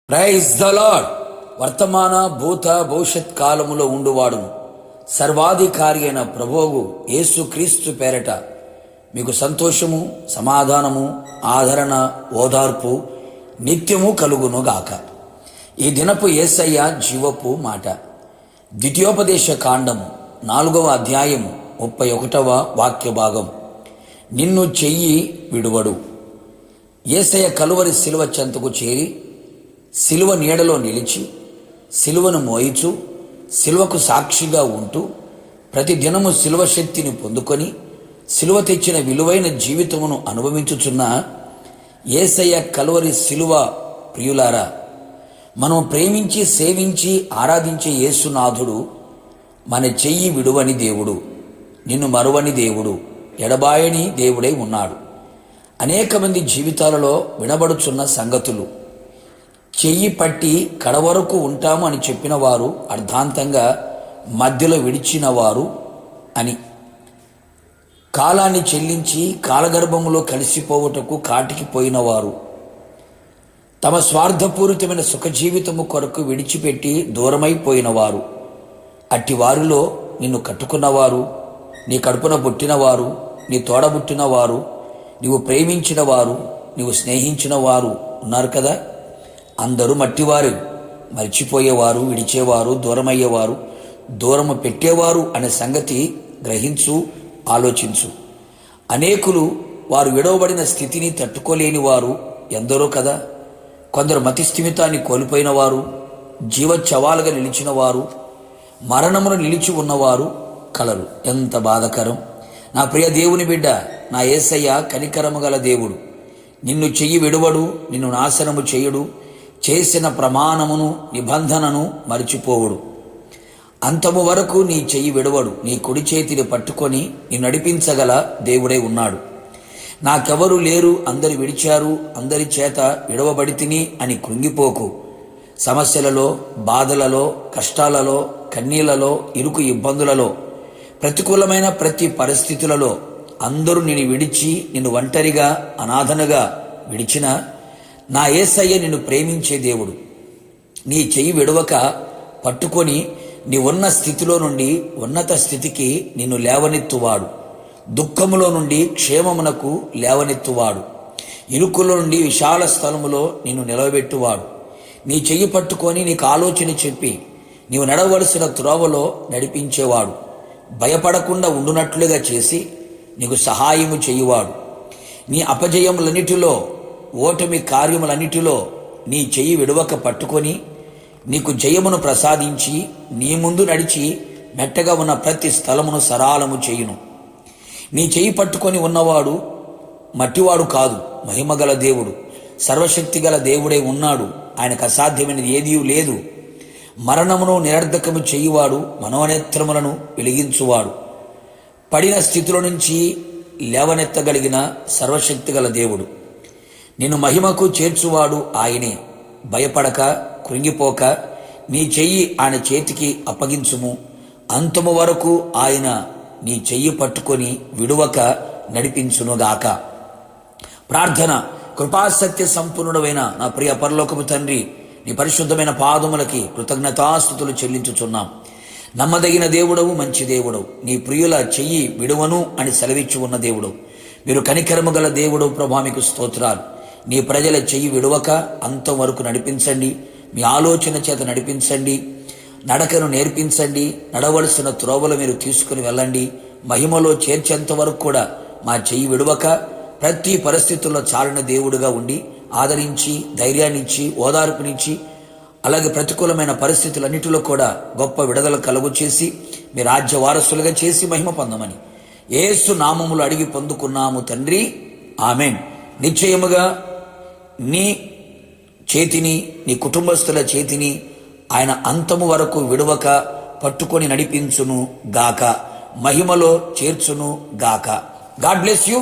Praise the lord. వర్తమాన భూత భవిష్యత్ కాలములో ఉండువాడును సర్వాధికారి అయిన ప్రభువు యేసుక్రీస్తు పేరట మీకు సంతోషము, సమాధానము, ఆదరణ, ఓదార్పు నిత్యము కలుగునుగాక. ఈ దినపు యేసయ్య జీవపు మాట. ద్వితీయోపదేశ కాండము 4వ అధ్యాయము 31వ వాక్య భాగం. నిన్ను చెయ్యి విడువడు. యేసయ్య కలువరి శిలువ చెంతకు చేరి శిలువ నీడలో నిలిచి శిలువను మోయిచు శిలువకు సాక్షిగా ఉంటూ ప్రతి దినము శిలువ శక్తిని పొందుకొని శిలువ తెచ్చిన విలువైన జీవితమును అనుభవించుచున్న యేసయ్య కలువరి శిలువ ప్రియులారా, మనం ప్రేమించి సేవించి ఆరాధించే యేసునాథుడు మన చెయ్యి విడువని దేవుడు, నిన్ను మరువని దేవుడు, ఎడబాయని దేవుడై ఉన్నాడు. అనేక మంది జీవితాలలో వినబడుచున్న సంగతులు, చెయ్యి పట్టి కడవరకు ఉంటాము అని చెప్పిన వారు అర్ధాంతంగా మధ్యలో విడిచిన వారు అని, కాలాన్ని చెల్లించి కాలగర్భములో కలిసిపోవుటకు కాటికి పోయినవారు, తమ స్వార్థపూరితమైన సుఖజీవితము కొరకు విడిచిపెట్టి దూరమైపోయినవారు, అట్టి వారిలో నిన్ను కట్టుకున్నవారు, నీ కడుపున పుట్టినవారు, నీ తోడబుట్టినవారు, నీవు ప్రేమించిన వారు, నీవు స్నేహించిన వారు ఉన్నారు కదా. అందరూ మట్టివారు, మర్చిపోయేవారు, విడిచేవారు, దూరమయ్యేవారు, దూరము పెట్టేవారు అనే సంగతి గ్రహించు, ఆలోచించు. అనేకులు వారు విడవబడిన స్థితిని తట్టుకోలేని వారు ఎందరో కదా. కొందరు మతిస్థిమితాన్ని కోల్పోయిన వారు, జీవచ్చవాలుగా నిలిచిన వారు, మరణమును నిలిచి ఉన్నవారు కలరు. ఎంత బాధకరం! నా ప్రియ దేవుని బిడ్డ, నా యేసయ్య కనికరము గల దేవుడు. నిన్ను చెయ్యి విడువడు, నిన్ను నాశనము చేయుడు, చేసిన ప్రమాణమును నిబంధనను మరిచిపోవుడు. అంతము వరకు నీ చెయ్యి విడవడు, నీ కుడి చేతిని పట్టుకొని నీ నడిపించగల దేవుడై ఉన్నాడు. నాకెవరు లేరు, అందరు విడిచారు, అందరి చేత విడవబడితిని అని కృంగిపోకు. సమస్యలలో, బాధలలో, కష్టాలలో, కన్నీళ్లలో, ఇరుకు ఇబ్బందులలో, ప్రతికూలమైన ప్రతి పరిస్థితులలో అందరూ నిన్ను విడిచి నిన్ను ఒంటరిగా అనాథనగా విడిచిన నా యేసయ్య నిన్ను ప్రేమించే దేవుడు. నీ చెయ్యి విడవక పట్టుకొని నీ ఉన్న స్థితిలో నుండి ఉన్నత స్థితికి నిన్ను లేవనెత్తువాడు. దుఃఖములో నుండి క్షేమమునకు లేవనెత్తువాడు. ఇరుకులో నుండి విశాల స్థలములో నిన్ను నిలవబెట్టువాడు. నీ చెయ్యి పట్టుకొని నీకు ఆలోచన చెప్పి నీవు నడవలసిన త్రోవలో నడిపించేవాడు. భయపడకుండా ఉండునట్లుగా చేసి నీకు సహాయము చేయువాడు. నీ అపజయములన్నిటిలో, ఓటమి కార్యములన్నిటిలో నీ చెయ్యి విడవక పట్టుకొని నీకు జయమును ప్రసాదించి నీ ముందు నడిచి మెట్టగా ఉన్న ప్రతి స్థలమును సరాలము చేయును. నీ చెయ్యి పట్టుకొని ఉన్నవాడు మట్టివాడు కాదు, మహిమగల దేవుడు, సర్వశక్తిగల దేవుడై ఉన్నాడు. ఆయనకు అసాధ్యమైనది ఏదీ లేదు. మరణమును నిరర్ధకము చేయువాడు, మనోనేత్రములను వెలిగించువాడు, పడిన స్థితిలో నుంచి లేవనెత్తగలిగిన సర్వశక్తిగల దేవుడు. నిన్ను మహిమకు చేర్చువాడు ఆయనే. భయపడక, కృంగిపోక నీ చెయ్యి ఆయన చేతికి అప్పగించుము. అంతము వరకు ఆయన నీ చెయ్యి పట్టుకొని విడువక నడిపించునుగాక. ప్రార్థన. కృపాసత్య సంపూర్ణుడైన నా ప్రియ పరలోకపు తండ్రి, నీ పరిశుద్ధమైన పాదములకి కృతజ్ఞతాస్తుతులు చెల్లించుచున్నాం. నమ్మదగిన దేవుడవు, మంచి దేవుడవు, నీ ప్రియుల చెయ్యి విడువను అని సెలవిచ్చి ఉన్న దేవుడు. మీరు కనికరము గల దేవుడు ప్రభా, మీకు స్తోత్రాలు. నీ ప్రజల చెయ్యి విడువక అంతం వరకు నడిపించండి. మీ ఆలోచన చేత నడిపించండి. నడకను నేర్పించండి. నడవలసిన త్రోవలు మీరు తీసుకుని వెళ్ళండి. మహిమలో చేర్చేంత వరకు కూడా మా చెయ్యి విడువక ప్రతి పరిస్థితుల్లో చాలిన దేవుడుగా ఉండి ఆదరించి, ధైర్యాన్నిచ్చి, ఓదార్పునిచ్చి, అలాగే ప్రతికూలమైన పరిస్థితులన్నిటిలో కూడా గొప్ప విడుదల కలుగు చేసి మీ రాజ్య వారసులుగా చేసి మహిమ పొందమని యేసు నామములు అడిగి పొందుకున్నాము తండ్రి, ఆమెన్. నిశ్చయముగా నీ చేతిని, నీ కుటుంబస్తుల చేతిని ఆయన అంతము వరకు విడవక పట్టుకొని నడిపించును గాక, మహిమలో చేర్చును గాక. God bless you.